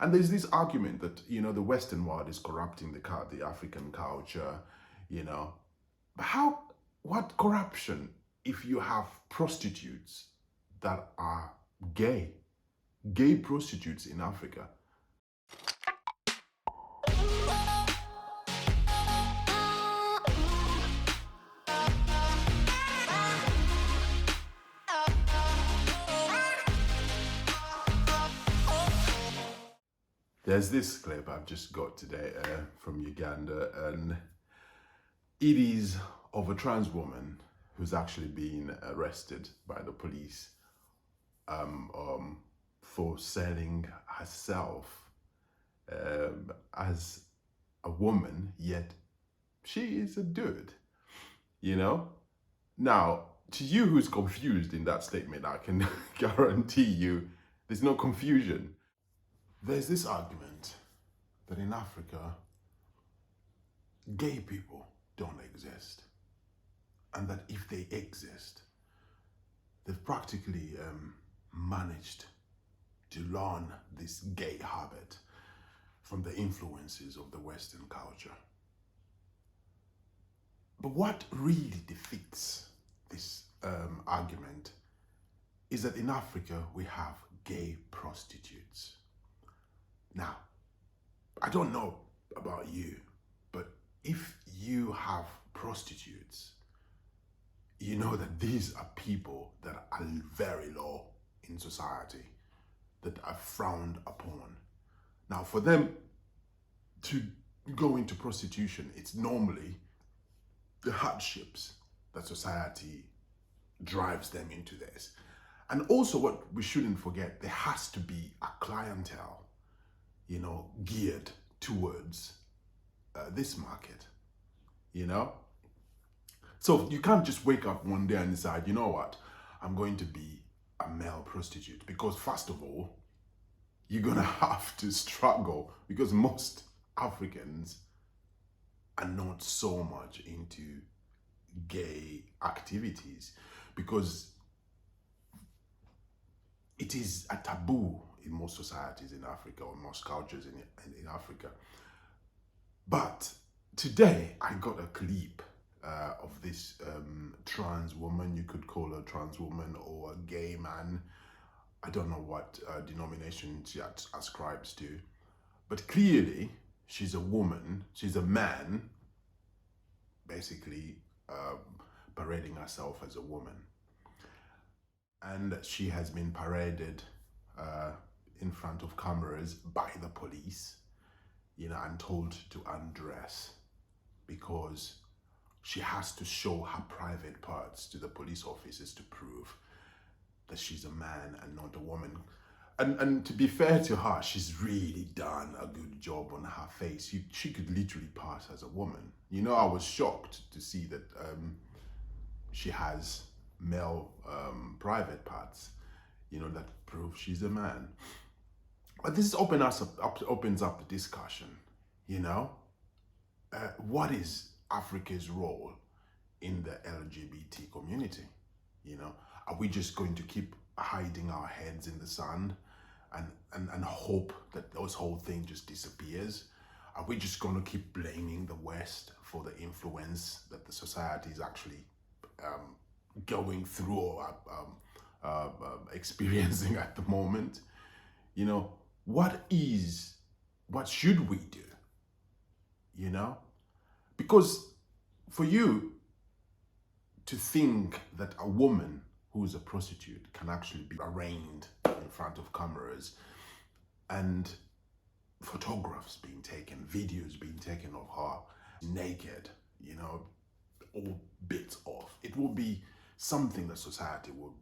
And there's this argument that, the Western world is corrupting the African culture, you know. But what corruption if you have prostitutes that are gay prostitutes in Africa? There's this clip I've just got today from Uganda, and it is of a trans woman who's actually been arrested by the police for selling herself as a woman, yet she is a dude, Now, to you who's confused in that statement, I can guarantee you there's no confusion. There's this argument that in Africa, gay people don't exist. And that if they exist, they've practically managed to learn this gay habit from the influences of the Western culture. But what really defeats this argument is that in Africa, we have gay prostitutes. Now, I don't know about you, but if you have prostitutes, you know that these are people that are very low in society, that are frowned upon. Now, for them to go into prostitution, it's normally the hardships that society drives them into this. And also, what we shouldn't forget, there has to be a clientele geared towards this market, So you can't just wake up one day and decide, you know what, I'm going to be a male prostitute. Because first of all, you're going to have to struggle because most Africans are not so much into gay activities because it is a taboo in most societies in Africa, or most cultures in Africa. But today I got a clip of this trans woman. You could call her a trans woman or a gay man. I don't know what denomination she ascribes to, but clearly she's a woman, she's a man, basically parading herself as a woman. And she has been paraded in front of cameras by the police, and told to undress because she has to show her private parts to the police officers to prove that she's a man and not a woman. And to be fair to her, she's really done a good job on her face. She could literally pass as a woman. I was shocked to see that she has male private parts, that prove she's a man. But this opens up the discussion, what is Africa's role in the LGBT community? Are we just going to keep hiding our heads in the sand and hope that this whole thing just disappears? Are we just going to keep blaming the West for the influence that the society is actually going through or experiencing at the moment? What should we do? Because for you to think that a woman who is a prostitute can actually be arraigned in front of cameras and photographs being taken, videos being taken of her naked, all bits off, it will be something that society would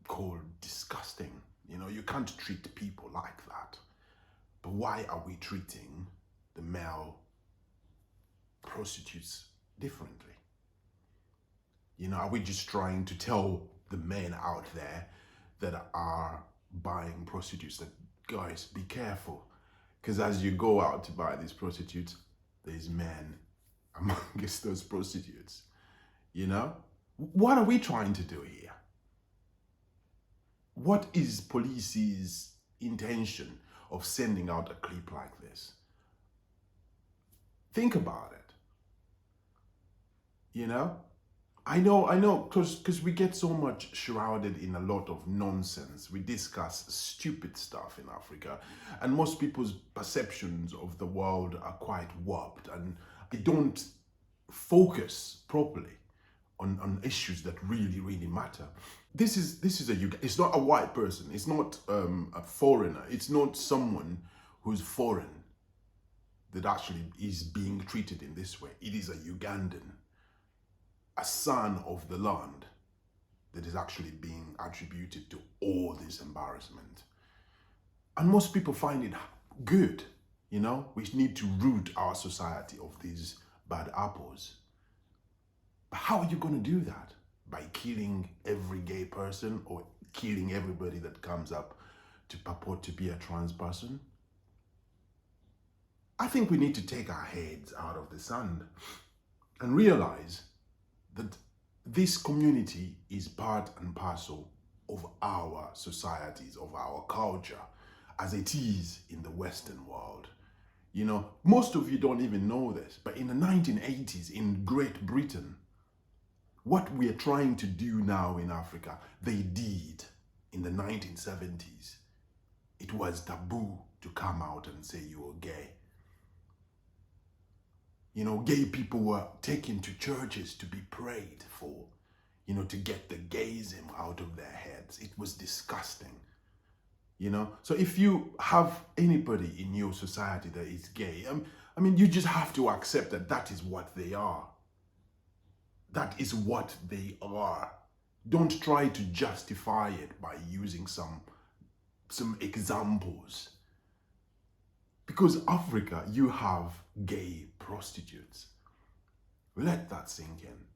call disgusting. You can't treat people like that. But why are we treating the male prostitutes differently? Are we just trying to tell the men out there that are buying prostitutes that, guys, be careful, because as you go out to buy these prostitutes, there's men amongst those prostitutes? What are we trying to do here? What is police's intention? of sending out a clip like this. Think about it. You know? I know, because we get so much shrouded in a lot of nonsense. We discuss stupid stuff in Africa, and most people's perceptions of the world are quite warped, and they don't focus properly on issues that really, really matter. This is it's not a white person, it's not a foreigner, it's not someone who's foreign that actually is being treated in this way. It is a Ugandan, a son of the land, that is actually being attributed to all this embarrassment. And most people find it good, you know? We need to root our society of these bad apples. But how are you going to do that? By killing every gay person or killing everybody that comes up to purport to be a trans person? I think we need to take our heads out of the sand and realize that this community is part and parcel of our societies, of our culture, as it is in the Western world. You know, most of you don't even know this, but in the 1980s in Great Britain, what we are trying to do now in Africa, they did in the 1970s. It was taboo to come out and say you were gay. You know, gay people were taken to churches to be prayed for, you know, to get the gayism out of their heads. It was disgusting, you know. So if you have anybody in your society that is gay, I mean, you just have to accept that that is what they are. That is what they are. Don't try to justify it by using some examples. Because Africa, you have gay prostitutes. Let that sink in.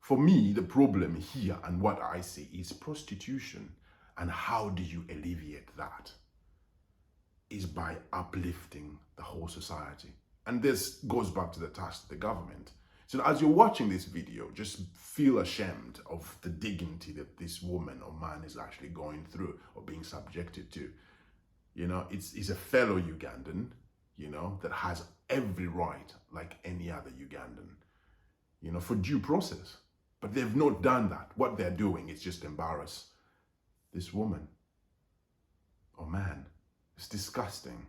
For me, the problem here and what I see is prostitution. And how do you alleviate that? Is by uplifting the whole society. And this goes back to the task of the government. So as you're watching this video, just feel ashamed of the dignity that this woman or man is actually going through or being subjected to. You know, it's a fellow Ugandan, you know, that has every right, like any other Ugandan, you know, for due process. But they've not done that. What they're doing is just embarrass this woman or man. It's disgusting,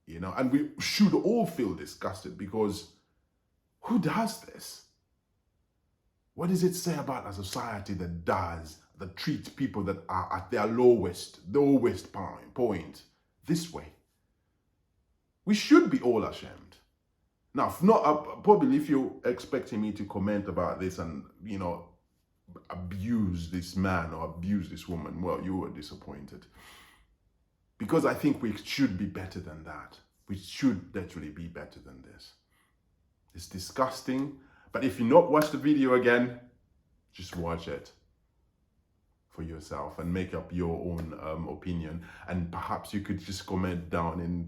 you know, and we should all feel disgusted, because who does this? What does it say about a society that treats people that are at their lowest point this way? We should be all ashamed. Now, probably if you're expecting me to comment about this and, you know, abuse this man or abuse this woman, well, you were disappointed. Because I think we should be better than that. We should literally be better than this. It's disgusting, but if you not watch the video again, just watch it for yourself and make up your own opinion. And perhaps you could just comment down in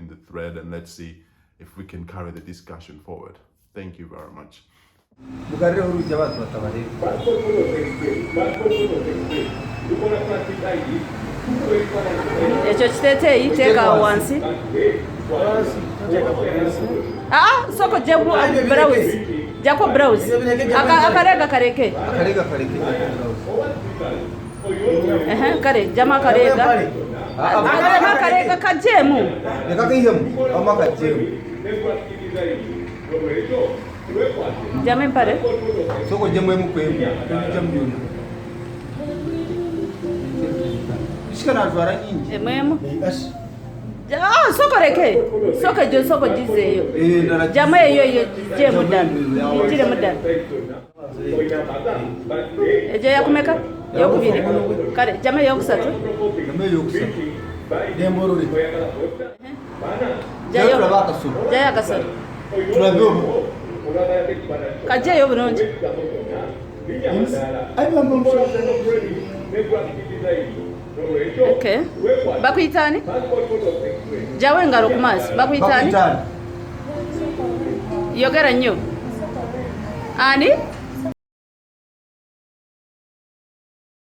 the thread, and let's see if we can carry the discussion forward. Thank you very much. Soko jabu browse. Jako browse. Akarega kareke. Kare jama karega. Karega kajemu. Nekakihemu amaka jemu. Jame pare. Soko jemu emukwemu. Jamu. Shikana zwara nyingi. Ememo. Soko reke. Soko jizeyo. Jama yo jemu dan. Jire mudan. Eje yakumeka? Yokubiri. Kare jama yokusatu. Jama yokusatu. Demboro ri. Jaya kasoro. Turabyo. Kaje yo bulungi. Okay. Bakuyitani? Jawe ngalo ku mazi. Bakuyitani? Yogera nnyo. Ani?